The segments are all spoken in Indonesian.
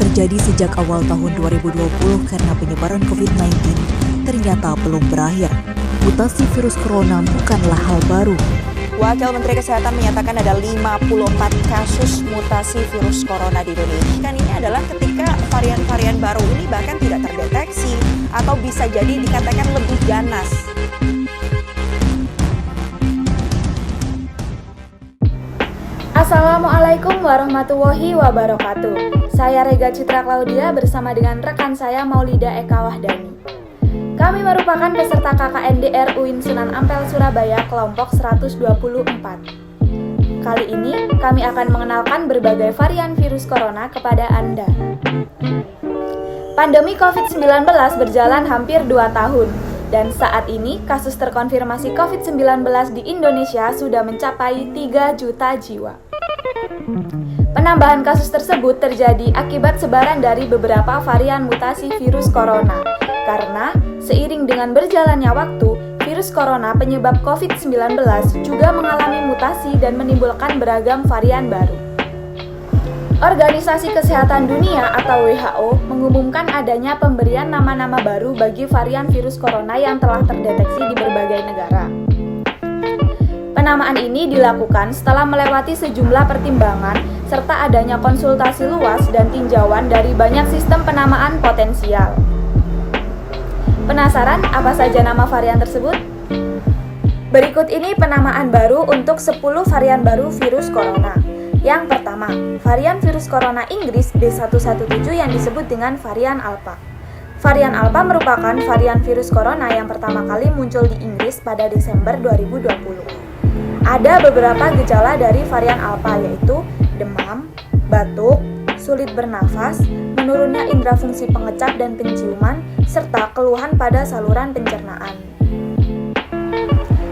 terjadi sejak awal tahun 2020 karena penyebaran COVID-19 ternyata belum berakhir. Mutasi virus corona bukanlah hal baru. Wakil Menteri Kesehatan menyatakan ada 54 kasus mutasi virus corona di Indonesia. Ini adalah ketika varian-varian baru ini bahkan tidak terdeteksi atau bisa jadi dikatakan lebih ganas. Assalamualaikum warahmatullahi wabarakatuh. Saya Rega Citra Claudia bersama dengan rekan saya Maulida Eka Wahdani. Kami merupakan peserta KKNDR UIN Sunan Ampel Surabaya kelompok 124. Kali ini kami akan mengenalkan berbagai varian virus corona kepada Anda. Pandemi COVID-19 berjalan hampir 2 tahun dan saat ini kasus terkonfirmasi COVID-19 di Indonesia sudah mencapai 3 juta jiwa. Penambahan kasus tersebut terjadi akibat sebaran dari beberapa varian mutasi virus corona. Karena seiring dengan berjalannya waktu, virus corona penyebab COVID-19 juga mengalami mutasi dan menimbulkan beragam varian baru. Organisasi Kesehatan Dunia atau WHO mengumumkan adanya pemberian nama-nama baru bagi varian virus corona yang telah terdeteksi di berbagai negara. Penamaan ini dilakukan setelah melewati sejumlah pertimbangan serta adanya konsultasi luas dan tinjauan dari banyak sistem penamaan potensial. Penasaran apa saja nama varian tersebut? Berikut ini penamaan baru untuk 10 varian baru virus corona. Yang pertama, varian virus corona Inggris B117 yang disebut dengan varian Alpha. Varian Alpha merupakan varian virus corona yang pertama kali muncul di Inggris pada Desember 2020. Ada beberapa gejala dari varian Alpha yaitu demam, batuk, sulit bernafas, menurunnya indera fungsi pengecap dan penciuman, serta keluhan pada saluran pencernaan.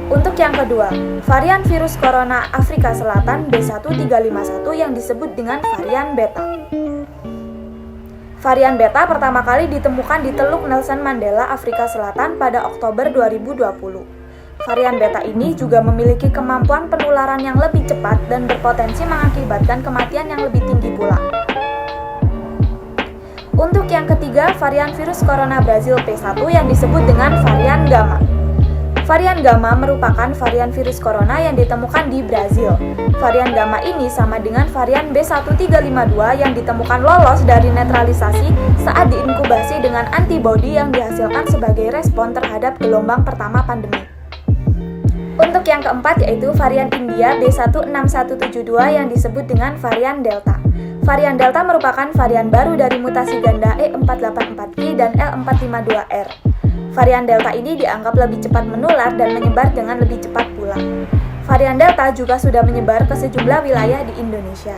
Untuk yang kedua, varian virus corona Afrika Selatan B1351 yang disebut dengan varian Beta. Varian Beta pertama kali ditemukan di Teluk Nelson Mandela, Afrika Selatan pada Oktober 2020. Varian Beta ini juga memiliki kemampuan penularan yang lebih cepat dan berpotensi mengakibatkan kematian yang lebih tinggi pula. Untuk yang ketiga, varian virus corona Brazil P1 yang disebut dengan varian Gamma. Varian Gamma merupakan varian virus corona yang ditemukan di Brazil. Varian Gamma ini sama dengan varian B1352 yang ditemukan lolos dari netralisasi saat diinkubasi dengan antibodi yang dihasilkan sebagai respon terhadap gelombang pertama pandemi. Untuk yang keempat yaitu varian India B16172 yang disebut dengan varian Delta. Varian Delta merupakan varian baru dari mutasi ganda E484Q dan L452R. Varian Delta ini dianggap lebih cepat menular dan menyebar dengan lebih cepat pula. Varian Delta juga sudah menyebar ke sejumlah wilayah di Indonesia.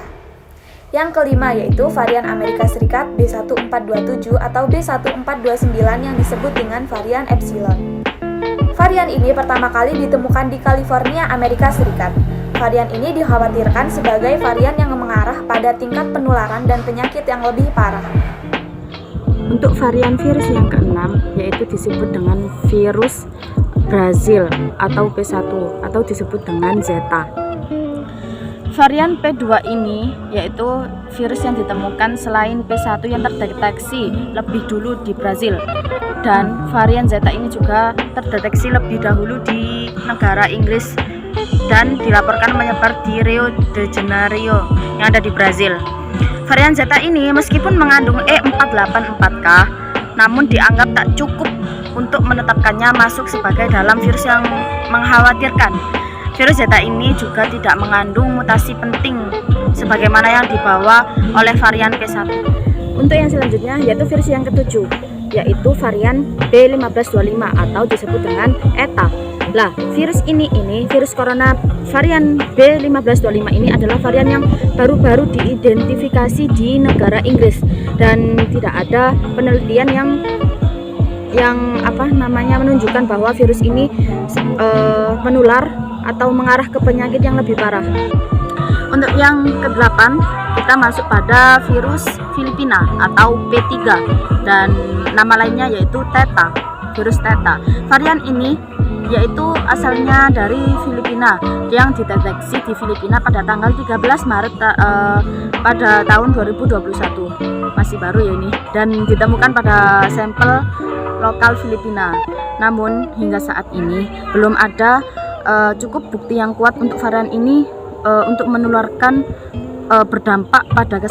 Yang kelima yaitu varian Amerika Serikat B1427 atau B1429 yang disebut dengan varian Epsilon. Varian ini pertama kali ditemukan di California, Amerika Serikat. Varian ini dikhawatirkan sebagai varian yang mengarah pada tingkat penularan dan penyakit yang lebih parah. Untuk varian virus yang keenam, yaitu disebut dengan virus Brazil atau P1 atau disebut dengan Zeta. Varian P2 ini yaitu virus yang ditemukan selain P1 yang terdeteksi lebih dulu di Brazil. Dan varian Zeta ini juga terdeteksi lebih dahulu di negara Inggris dan dilaporkan menyebar di Rio de Janeiro yang ada di Brazil. Varian Zeta ini meskipun mengandung E484K, namun dianggap tak cukup untuk menetapkannya masuk sebagai dalam virus yang mengkhawatirkan. Virus Zeta ini juga tidak mengandung mutasi penting sebagaimana yang dibawa oleh varian P1. Untuk yang selanjutnya yaitu virus yang ketujuh, yaitu varian B1525 atau disebut dengan ETA. Lah, virus virus corona varian B1525 ini adalah varian yang baru-baru diidentifikasi di negara Inggris dan tidak ada penelitian yang menunjukkan bahwa virus ini menular atau mengarah ke penyakit yang lebih parah. Untuk yang ke-8 kita masuk pada virus Filipina atau P3 dan nama lainnya yaitu Theta, virus Theta. Varian ini yaitu asalnya dari Filipina yang dideteksi di Filipina pada tanggal 13 Maret pada tahun 2021. Masih baru ya ini, dan ditemukan pada sampel lokal Filipina. Namun hingga saat ini belum ada cukup bukti yang kuat untuk varian ini untuk menularkan berdampak pada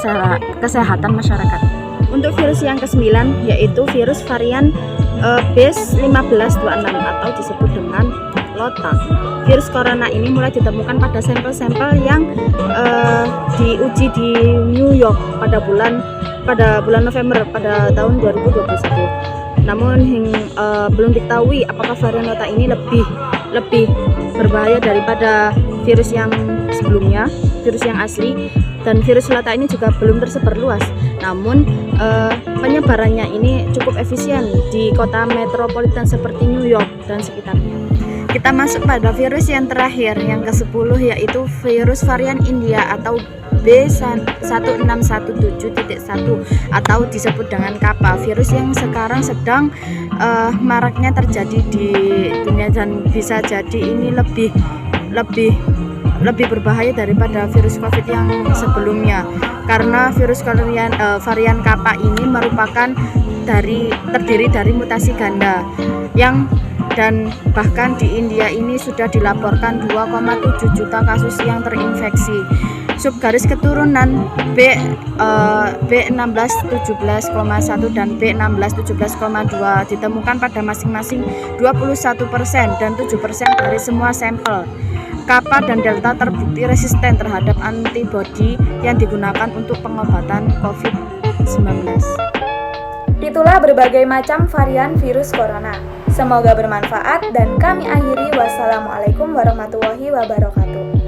kesehatan masyarakat. Untuk virus yang ke-9 yaitu virus varian B1526 atau disebut dengan Lota. Virus corona ini mulai ditemukan pada sampel-sampel yang diuji di New York pada bulan November pada tahun 2021. Namun belum diketahui apakah varian Lota ini lebih berbahaya daripada virus yang sebelumnya, virus yang asli, dan virus Lota ini juga belum tersebar luas. Namun penyebarannya ini cukup efisien di kota metropolitan seperti New York dan sekitarnya. Kita masuk pada virus yang terakhir, yang ke-10, yaitu virus varian India atau B1617.1 atau disebut dengan Kappa. Virus yang sekarang sedang maraknya terjadi di dunia dan bisa jadi ini lebih berbahaya daripada virus COVID yang sebelumnya, karena virus varian Kappa ini merupakan terdiri dari mutasi ganda dan bahkan di India ini sudah dilaporkan 2,7 juta kasus yang terinfeksi. Subgaris keturunan B1617,1 dan B1617,2 ditemukan pada masing-masing 21% dan 7% dari semua sampel. Kappa dan Delta terbukti resisten terhadap antibodi yang digunakan untuk pengobatan COVID-19. Itulah berbagai macam varian virus corona. Semoga bermanfaat dan kami akhiri. Wassalamualaikum warahmatullahi wabarakatuh.